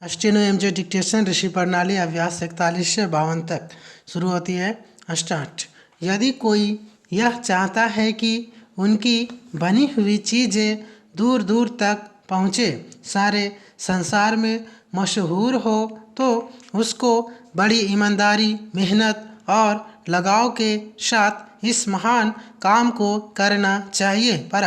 Steno MJ dictation ऋषि प्रणाली अभ्यास 41 से 52 तक शुरू होती है। स्टार्ट। यदि कोई यह चाहता है कि उनकी बनी हुई चीज़ें दूर दूर तक पहुँचे, सारे संसार में मशहूर हो, तो उसको बड़ी ईमानदारी, मेहनत और लगाव के साथ इस महान काम को करना चाहिए। पर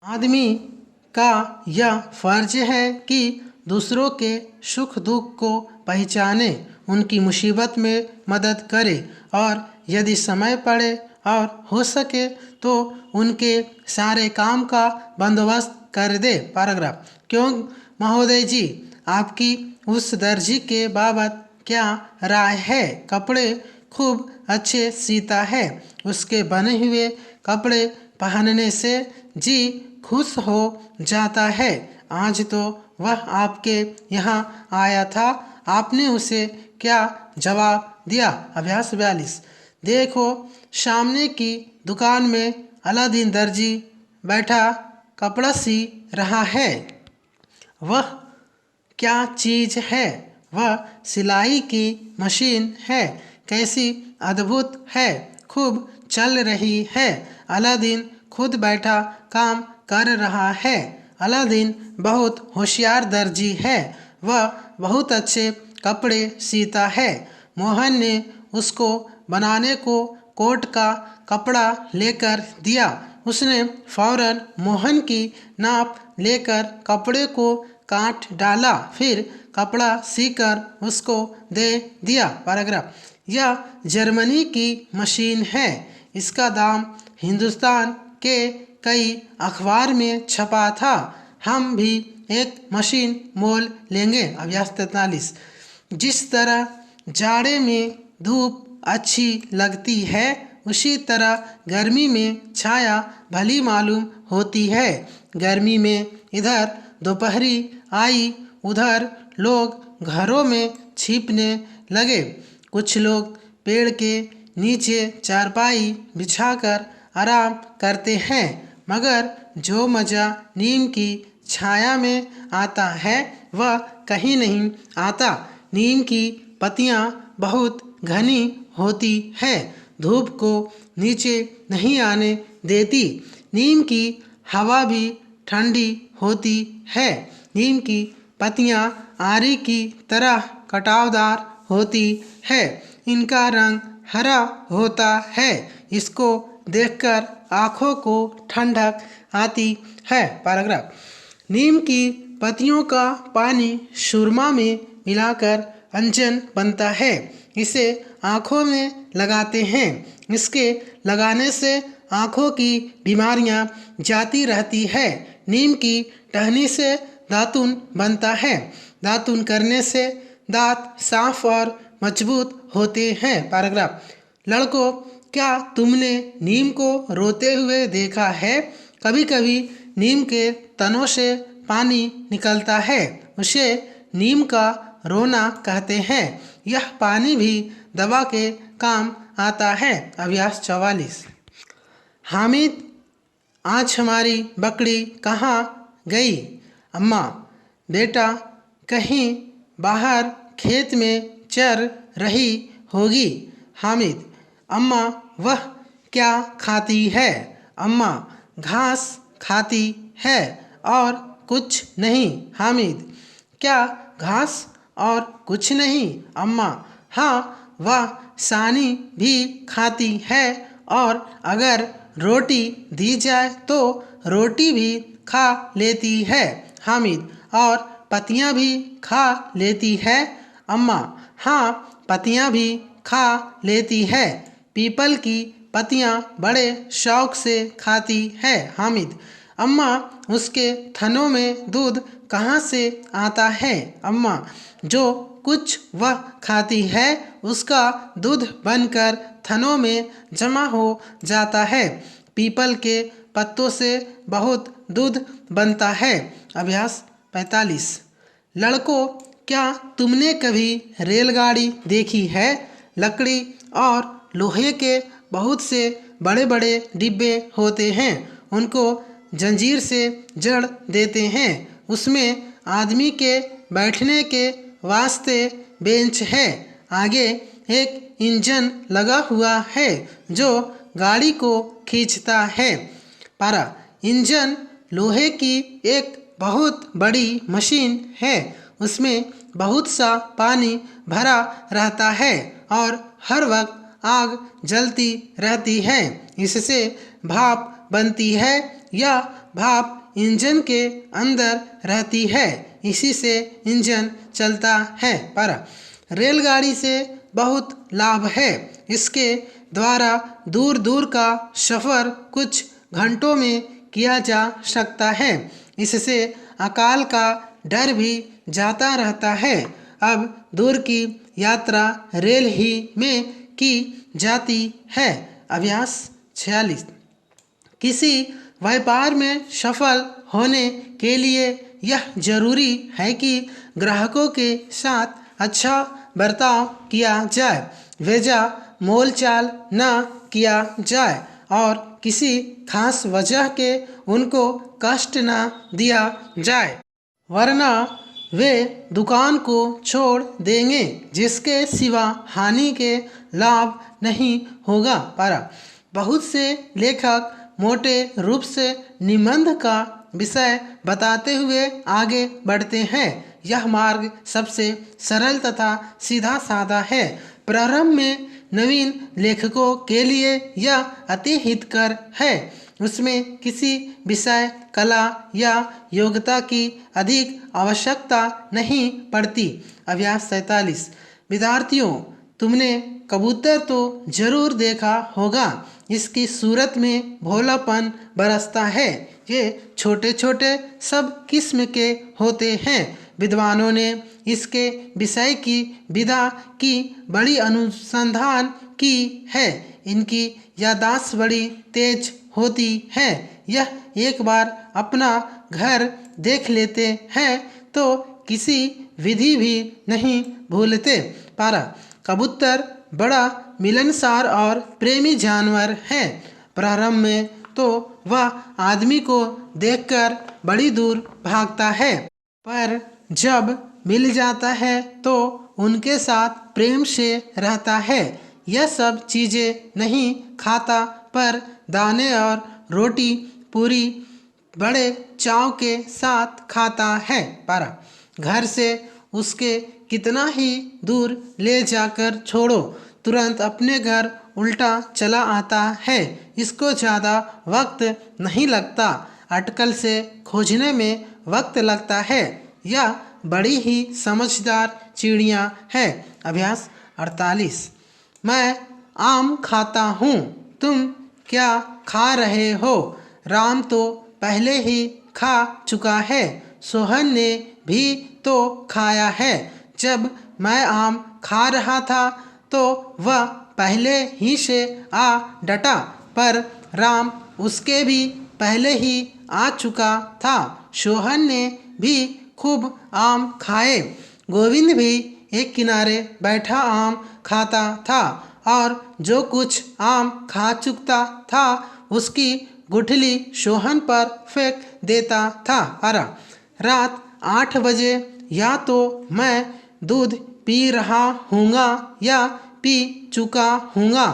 आदमी का यह फर्ज है कि दूसरों के सुख दुख को पहचाने, उनकी मुसीबत में मदद करे और यदि समय पड़े और हो सके तो उनके सारे काम का बंदोबस्त कर दे। पैराग्राफ। क्यों महोदय जी, आपकी उस दर्जी के बाबत क्या राय है? कपड़े खूब अच्छे सीता है, उसके बने हुए कपड़े पहनने से जी खुश हो जाता है। आज तो वह आपके यहाँ आया था, आपने उसे क्या जवाब दिया? अभ्यास 42। देखो, सामने की दुकान में अलादीन दर्जी बैठा कपड़ा सी रहा है। वह क्या चीज़ है? वह सिलाई की मशीन है। कैसी अद्भुत है, खूब चल रही है। अलादीन खुद बैठा काम कर रहा है। अलादीन बहुत होशियार दर्जी है, वह बहुत अच्छे कपड़े सीता है। मोहन ने उसको बनाने को कोट का कपड़ा लेकर दिया। उसने फौरन मोहन की नाप लेकर कपड़े को काट डाला, फिर कपड़ा सीकर उसको दे दिया। पैराग्राफ। यह जर्मनी की मशीन है, इसका दाम हिंदुस्तान के कई अखबार में छपा था। हम भी एक मशीन मोल लेंगे। अभ्यास 43। जिस तरह जाड़े में धूप अच्छी लगती है, उसी तरह गर्मी में छाया भली मालूम होती है। गर्मी में इधर दोपहरी आई, उधर लोग घरों में छिपने लगे। कुछ लोग पेड़ के नीचे चारपाई बिछाकर आराम करते हैं, मगर जो मज़ा नीम की छाया में आता है वह कहीं नहीं आता। नीम की पत्तियां बहुत घनी होती है, धूप को नीचे नहीं आने देती। नीम की हवा भी ठंडी होती है। नीम की पत्तियां आरी की तरह कटावदार होती है, इनका रंग हरा होता है। इसको देखकर आँखों को ठंडक आती है। पैराग्राफ। नीम की पत्तियों का पानी सुरमा में मिलाकर अंजन बनता है, इसे आँखों में लगाते हैं। इसके लगाने से आँखों की बीमारियां जाती रहती है। नीम की टहनी से दातुन बनता है, दातुन करने से दांत साफ और मजबूत होते हैं। पैराग्राफ। लड़कों, क्या तुमने नीम को रोते हुए देखा है? कभी कभी नीम के तनों से पानी निकलता है, उसे नीम का रोना कहते हैं। यह पानी भी दवा के काम आता है। अभ्यास 44। हामिद, आज हमारी बकरी कहाँ गई? अम्मा, बेटा कहीं बाहर खेत में चर रही होगी। हामिद, अम्मा वह क्या खाती है? अम्मा, घास खाती है और कुछ नहीं। हामिद, क्या घास और कुछ नहीं? अम्मा, हाँ, वह सानी भी खाती है और अगर रोटी दी जाए तो रोटी भी खा लेती है। हामिद, और पत्तियां भी खा लेती है? अम्मा, हाँ, पत्तियां भी खा लेती है। पीपल की पत्तियां बड़े शौक से खाती है। हामिद, अम्मा, उसके थनों में दूध कहाँ से आता है? अम्मा, जो कुछ वह खाती है उसका दूध बनकर थनों में जमा हो जाता है। पीपल के पत्तों से बहुत दूध बनता है। अभ्यास 45। लड़कों, क्या तुमने कभी रेलगाड़ी देखी है? लकड़ी और लोहे के बहुत से बड़े बड़े डिब्बे होते हैं, उनको जंजीर से जड़ देते हैं। उसमें आदमी के बैठने के वास्ते बेंच है। आगे एक इंजन लगा हुआ है जो गाड़ी को खींचता है। पारा इंजन लोहे की एक बहुत बड़ी मशीन है। उसमें बहुत सा पानी भरा रहता है और हर वक्त आग जलती रहती है। इससे भाप बनती है। यह भाप इंजन के अंदर रहती है। इसी से इंजन चलता है। पर रेलगाड़ी से बहुत लाभ है। इसके द्वारा दूर दूर का सफ़र कुछ घंटों में किया जा सकता है। इससे अकाल का डर भी जाता रहता है। अब दूर की यात्रा रेल ही में की जाती है। अभ्यास 46। किसी व्यापार में सफल होने के लिए यह जरूरी है कि ग्राहकों के साथ अच्छा बर्ताव किया जाए, वेजा मोलचाल न किया जाए और किसी खास वजह के उनको कष्ट न दिया जाए, वरना वे दुकान को छोड़ देंगे जिसके सिवा हानि के लाभ नहीं होगा। पर बहुत से लेखक मोटे रूप से निबंध का विषय बताते हुए आगे बढ़ते हैं। यह मार्ग सबसे सरल तथा सीधा साधा है। प्रारंभ में नवीन लेखकों के लिए यह अति हितकर है। उसमें किसी विषय, कला या योग्यता की अधिक आवश्यकता नहीं पड़ती। अभ्यास 47। विद्यार्थियों, तुमने कबूतर तो जरूर देखा होगा। इसकी सूरत में भोलापन बरसता है। ये छोटे छोटे सब किस्म के होते हैं। विद्वानों ने इसके विषय की विधा की बड़ी अनुसंधान की है। इनकी याददाश्त बड़ी तेज होती है। यह एक बार अपना घर देख लेते हैं तो किसी विधि भी नहीं भूलते। पारा कबूतर बड़ा मिलनसार और प्रेमी जानवर है। प्रारंभ में तो वह आदमी को देखकर बड़ी दूर भागता है, पर जब मिल जाता है तो उनके साथ प्रेम से रहता है। यह सब चीज़ें नहीं खाता, पर दाने और रोटी पूरी बड़े चाव के साथ खाता है। पर घर से उसके कितना ही दूर ले जाकर छोड़ो, तुरंत अपने घर उल्टा चला आता है। इसको ज़्यादा वक्त नहीं लगता, अटकल से खोजने में वक्त लगता है। यह बड़ी ही समझदार चिड़िया है। अभ्यास 48। मैं आम खाता हूँ, तुम क्या खा रहे हो? राम तो पहले ही खा चुका है, सोहन ने भी तो खाया है। जब मैं आम खा रहा था तो वह पहले ही से आ डटा, पर राम उसके भी पहले ही आ चुका था। सोहन ने भी खूब आम खाए। गोविंद भी एक किनारे बैठा आम खाता था और जो कुछ आम खा चुकता था उसकी गुठली सोहन पर फेंक देता था। रात 8 बजे या तो मैं दूध पी रहा हूँगा या पी चुका हूँगा।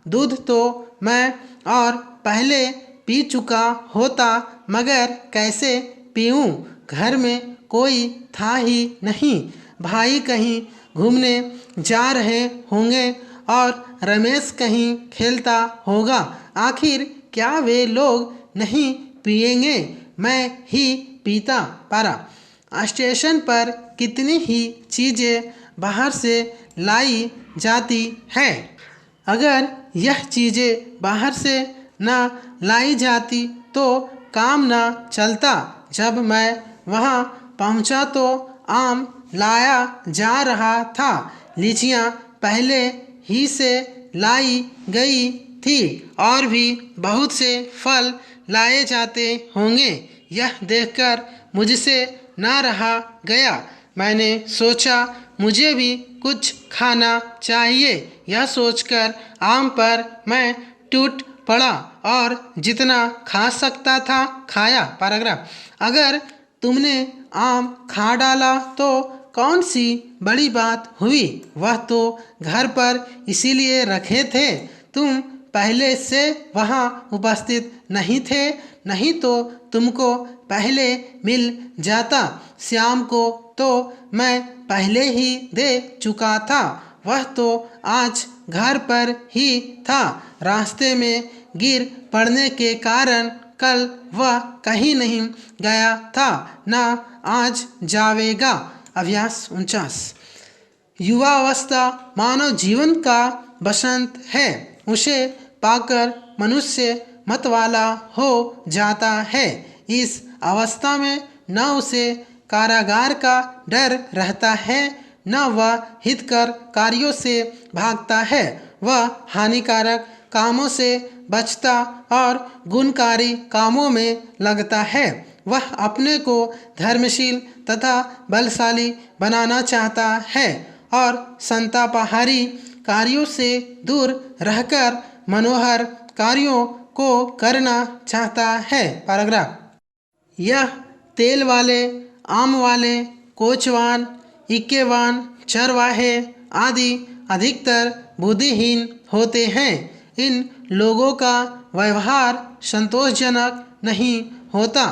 दूध तो मैं और पहले पी चुका होता, मगर कैसे पीऊँ? घर में कोई था ही नहीं। भाई कहीं घूमने जा रहे होंगे और रमेश कहीं खेलता होगा। आखिर क्या वे लोग नहीं पिएंगे? मैं ही पीता। पारा स्टेशन पर कितनी ही चीज़ें बाहर से लाई जाती है। अगर यह चीज़ें बाहर से ना लाई जाती तो काम ना चलता। जब मैं वहाँ पहुँचा तो आम लाया जा रहा था। लीचियाँ पहले ही से लाई गई थी और भी बहुत से फल लाए जाते होंगे। यह देखकर मुझसे ना रहा गया। मैंने सोचा मुझे भी कुछ खाना चाहिए। यह सोचकर आम पर मैं टूट पड़ा और जितना खा सकता था खाया। पैराग्राफ। अगर तुमने आम खा डाला तो कौन सी बड़ी बात हुई। वह तो घर पर इसीलिए रखे थे, तुम पहले से वहाँ उपस्थित नहीं थे, नहीं तो तुमको पहले मिल जाता। श्याम को तो मैं पहले ही दे चुका था, वह तो आज घर पर ही था। रास्ते में गिर पड़ने के कारण कल वह कहीं नहीं गया था, ना आज जावेगा। अभ्यास 49। युवावस्था मानव जीवन का बसंत है, उसे पाकर मनुष्य मतवाला हो जाता है। इस अवस्था में न उसे कारागार का डर रहता है, न वह हितकर कार्यों से भागता है। वह हानिकारक कामों से बचता और गुणकारी कामों में लगता है। वह अपने को धर्मशील तथा बलशाली बनाना चाहता है और संतापहारी कार्यों से दूर रहकर मनोहर कार्यों को करना चाहता है। पैराग्राफ। यह तेल वाले, आम वाले, कोचवान, इक्केवान, चरवाहे आदि अधिकतर बुद्धिहीन होते हैं। इन लोगों का व्यवहार संतोषजनक नहीं होता।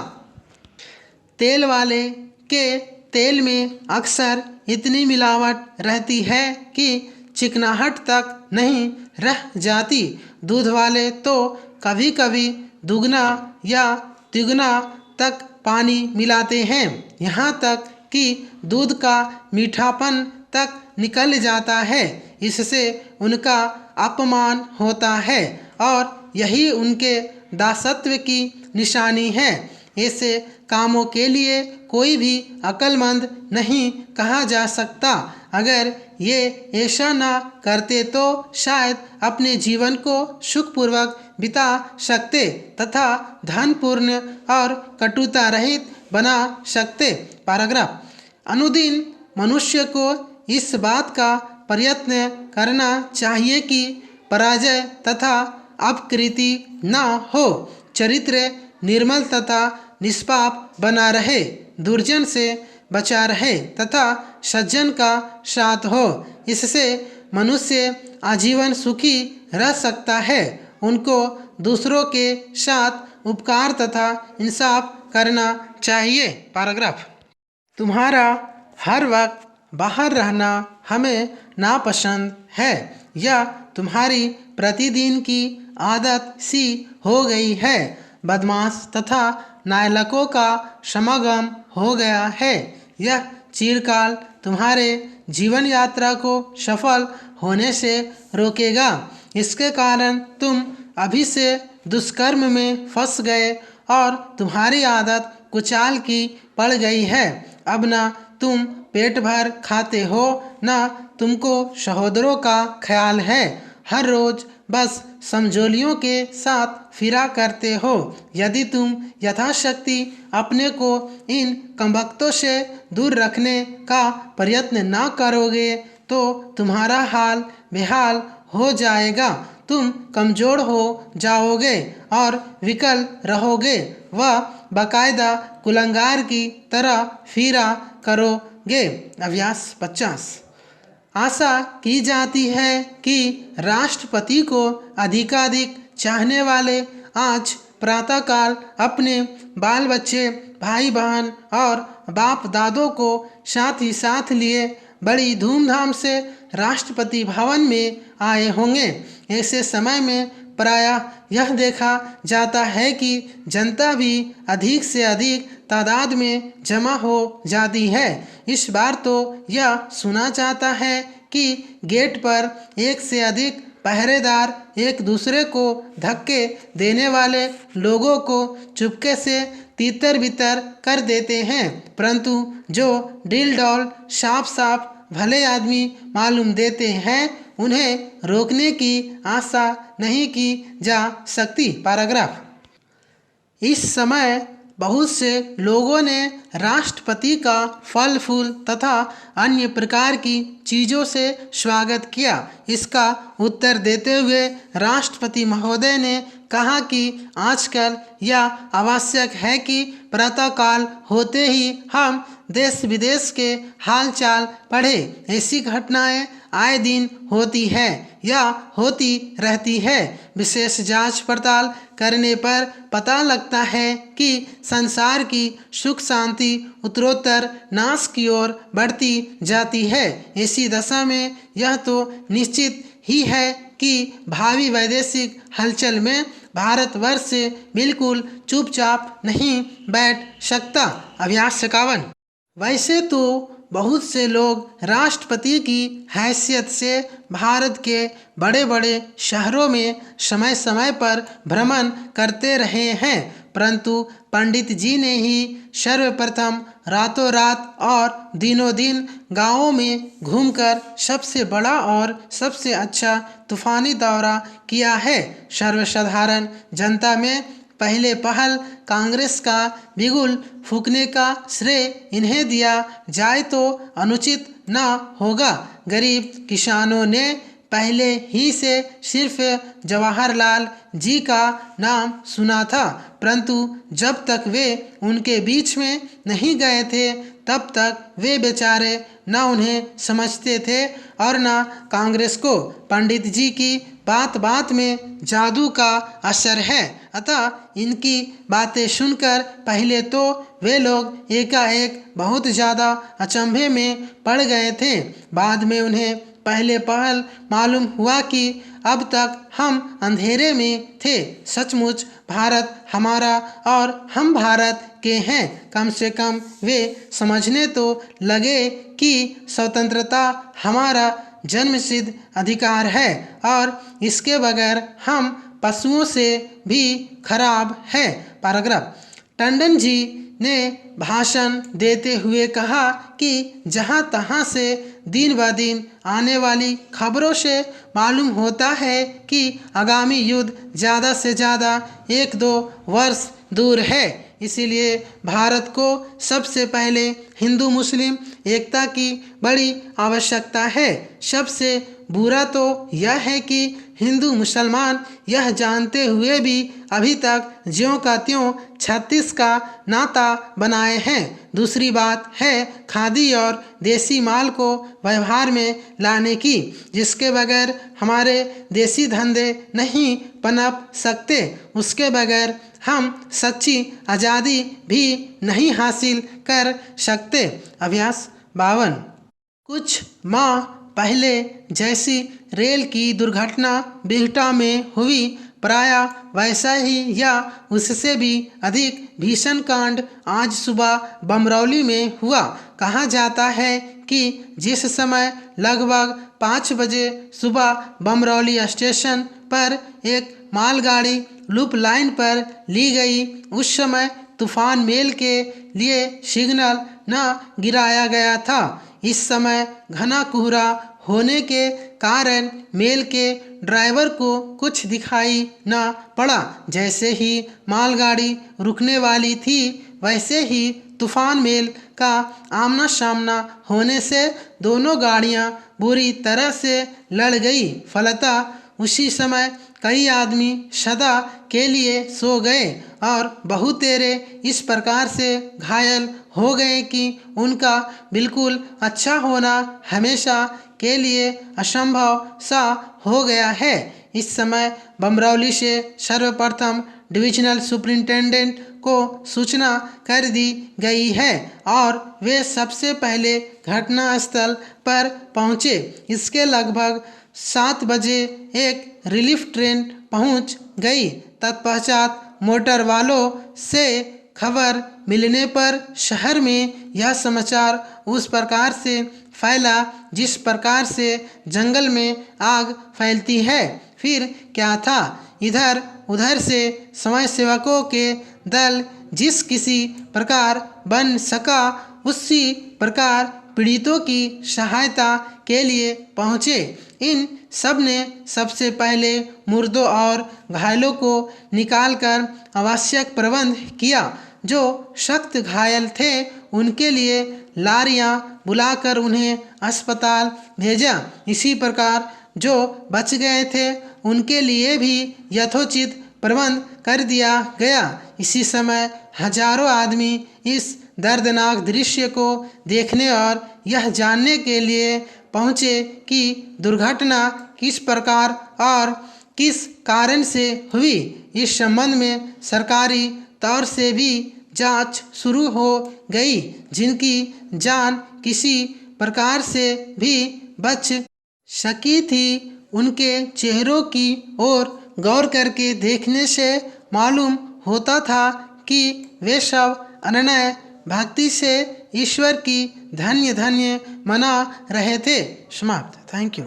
तेल वाले के तेल में अक्सर इतनी मिलावट रहती है कि चिकनाहट तक नहीं रह जाती। दूध वाले तो कभी कभी दुगना या तिगुना तक पानी मिलाते हैं, यहाँ तक कि दूध का मीठापन तक निकल जाता है। इससे उनका अपमान होता है और यही उनके दासत्व की निशानी है। ऐसे कामों के लिए कोई भी अक्लमंद नहीं कहा जा सकता। अगर ये ऐसा ना करते तो शायद अपने जीवन को सुखपूर्वक बिता सकते तथा धनपूर्ण और कटुता रहित बना सकते। पैराग्राफ। अनुदिन मनुष्य को इस बात का प्रयत्न करना चाहिए कि पराजय तथा अपकृति न हो, चरित्र निर्मल तथा निष्पाप बना रहे, दुर्जन से बचा रहे तथा सज्जन का साथ हो। इससे मनुष्य आजीवन सुखी रह सकता है। उनको दूसरों के साथ उपकार तथा इंसाफ करना चाहिए। पैराग्राफ। तुम्हारा हर वक्त बाहर रहना हमें नापसंद है, या तुम्हारी प्रतिदिन की आदत सी हो गई है। बदमाश तथा नालायकों का समागम हो गया है। यह चिरकाल तुम्हारे जीवन यात्रा को सफल होने से रोकेगा। इसके कारण तुम अभी से दुष्कर्म में फंस गए और तुम्हारी आदत कुचाल की पड़ गई है। अब ना तुम पेट भर खाते हो, ना तुमको सहोदरों का ख्याल है। हर रोज बस समझोलियों के साथ फिरा करते हो। यदि तुम यथाशक्ति अपने को इन कमबख्तों से दूर रखने का प्रयत्न ना करोगे तो तुम्हारा हाल बेहाल हो जाएगा। तुम कमजोर हो जाओगे और विकल रहोगे, वह बाकायदा कुलंगार की तरह फिरा करोगे। अभ्यास 50। आशा की जाती है कि राष्ट्रपति को अधिकाधिक चाहने वाले आज प्रातःकाल अपने बाल बच्चे, भाई बहन और बाप दादों को साथ ही साथ लिए बड़ी धूमधाम से राष्ट्रपति भवन में आए होंगे। ऐसे समय में प्रायः यह देखा जाता है कि जनता भी अधिक से अधिक तादाद में जमा हो जाती है। इस बार तो यह सुना जाता है कि गेट पर एक से अधिक पहरेदार एक दूसरे को धक्के देने वाले लोगों को चुपके से तीतर बितर कर देते हैं, परंतु जो डील डॉल साफ साफ भले आदमी मालूम देते हैं उन्हें रोकने की आशा नहीं की जा सकती। पैराग्राफ। इस समय बहुत से लोगों ने राष्ट्रपति का फल फूल तथा अन्य प्रकार की चीज़ों से स्वागत किया। इसका उत्तर देते हुए राष्ट्रपति महोदय ने कहा कि आजकल यह आवश्यक है कि प्रातःकाल होते ही हम देश विदेश के हालचाल पढ़ें। ऐसी घटनाएं आए दिन होती है या होती रहती है। विशेष जांच पड़ताल करने पर पता लगता है कि संसार की सुख शांति उत्तरोत्तर नाश की ओर बढ़ती जाती है। ऐसी दशा में यह तो निश्चित ही है कि भावी वैदेशिक हलचल में भारतवर्ष से बिल्कुल चुपचाप नहीं बैठ सकता। अभ्यास 51। वैसे तो बहुत से लोग राष्ट्रपति की हैसियत से भारत के बड़े बड़े शहरों में समय समय पर भ्रमण करते रहे हैं, परंतु पंडित जी ने ही सर्वप्रथम रातों रात और दिनों दिन गांवों में घूमकर सबसे बड़ा और सबसे अच्छा तूफानी दौरा किया है। सर्वसाधारण जनता में पहले पहल कांग्रेस का बिगुल फूंकने का श्रेय इन्हें दिया जाए तो अनुचित न होगा। गरीब किसानों ने पहले ही से सिर्फ जवाहरलाल जी का नाम सुना था, परंतु जब तक वे उनके बीच में नहीं गए थे तब तक वे बेचारे न उन्हें समझते थे और न कांग्रेस को। पंडित जी की बात बात में जादू का असर है, अतः इनकी बातें सुनकर पहले तो वे लोग एकाएक बहुत ज़्यादा अचंभे में पड़ गए थे। बाद में उन्हें पहले पहल मालूम हुआ कि अब तक हम अंधेरे में थे। सचमुच भारत हमारा और हम भारत के हैं। कम से कम वे समझने तो लगे कि स्वतंत्रता हमारा जन्मसिद्ध अधिकार है और इसके बगैर हम पशुओं से भी खराब है। पैराग्राफ। टंडन जी ने भाषण देते हुए कहा कि जहाँ तहाँ से दिन ब दिन आने वाली खबरों से मालूम होता है कि आगामी युद्ध ज़्यादा से ज़्यादा 1-2 वर्ष दूर है। इसीलिए भारत को सबसे पहले हिंदू मुस्लिम एकता की बड़ी आवश्यकता है। सबसे बुरा तो यह है कि हिंदू मुसलमान यह जानते हुए भी अभी तक ज्यों का त्यों 36 का नाता बनाए हैं। दूसरी बात है खादी और देसी माल को व्यवहार में लाने की, जिसके बगैर हमारे देसी धंधे नहीं पनप सकते। उसके बगैर हम सच्ची आज़ादी भी नहीं हासिल कर सकते। अभ्यास 52। कुछ माह पहले जैसी रेल की दुर्घटना बिहटा में हुई, प्राय वैसा ही या उससे भी अधिक भीषण कांड आज सुबह बमरौली में हुआ। कहा जाता है कि जिस समय लगभग 5 बजे सुबह बमरौली स्टेशन पर एक मालगाड़ी लूप लाइन पर ली गई, उस समय तूफान मेल के लिए सिग्नल न गिराया गया था। इस समय घना कोहरा होने के कारण मेल के ड्राइवर को कुछ दिखाई न पड़ा। जैसे ही मालगाड़ी रुकने वाली थी वैसे ही तूफान मेल का आमना सामना होने से दोनों गाड़ियां बुरी तरह से लड़ गई। फलतः उसी समय कई आदमी सदा के लिए सो गए और बहुतेरे इस प्रकार से घायल हो गए कि उनका बिल्कुल अच्छा होना हमेशा के लिए असंभव सा हो गया है। इस समय बमरौली से सर्वप्रथम डिविजनल सुपरिंटेंडेंट को सूचना कर दी गई है और वे सबसे पहले घटनास्थल पर पहुंचे। इसके लगभग 7 बजे एक रिलीफ ट्रेन पहुंच गई। तत्पश्चात मोटर वालों से खबर मिलने पर शहर में यह समाचार उस प्रकार से फैला जिस प्रकार से जंगल में आग फैलती है। फिर क्या था, इधर उधर से समाज सेवकों के दल जिस किसी प्रकार बन सका उसी प्रकार पीड़ितों की सहायता के लिए पहुँचे। इन सब ने सबसे पहले मुर्दों और घायलों को निकालकर आवश्यक प्रबंध किया। जो सख्त घायल थे उनके लिए लारियां बुलाकर उन्हें अस्पताल भेजा। इसी प्रकार जो बच गए थे उनके लिए भी यथोचित प्रबंध कर दिया गया। इसी समय हजारों आदमी इस दर्दनाक दृश्य को देखने और यह जानने के लिए पहुंचे कि दुर्घटना किस प्रकार और किस कारण से हुई। इस संबंध में सरकारी तौर से भी जांच शुरू हो गई, जिनकी जान किसी प्रकार से भी बच सकी थी। उनके चेहरों की ओर गौर करके देखने से मालूम होता था कि वे सब अनन्य भक्ति से ईश्वर की धन्य धन्य मना रहे थे। समाप्त। Thank you.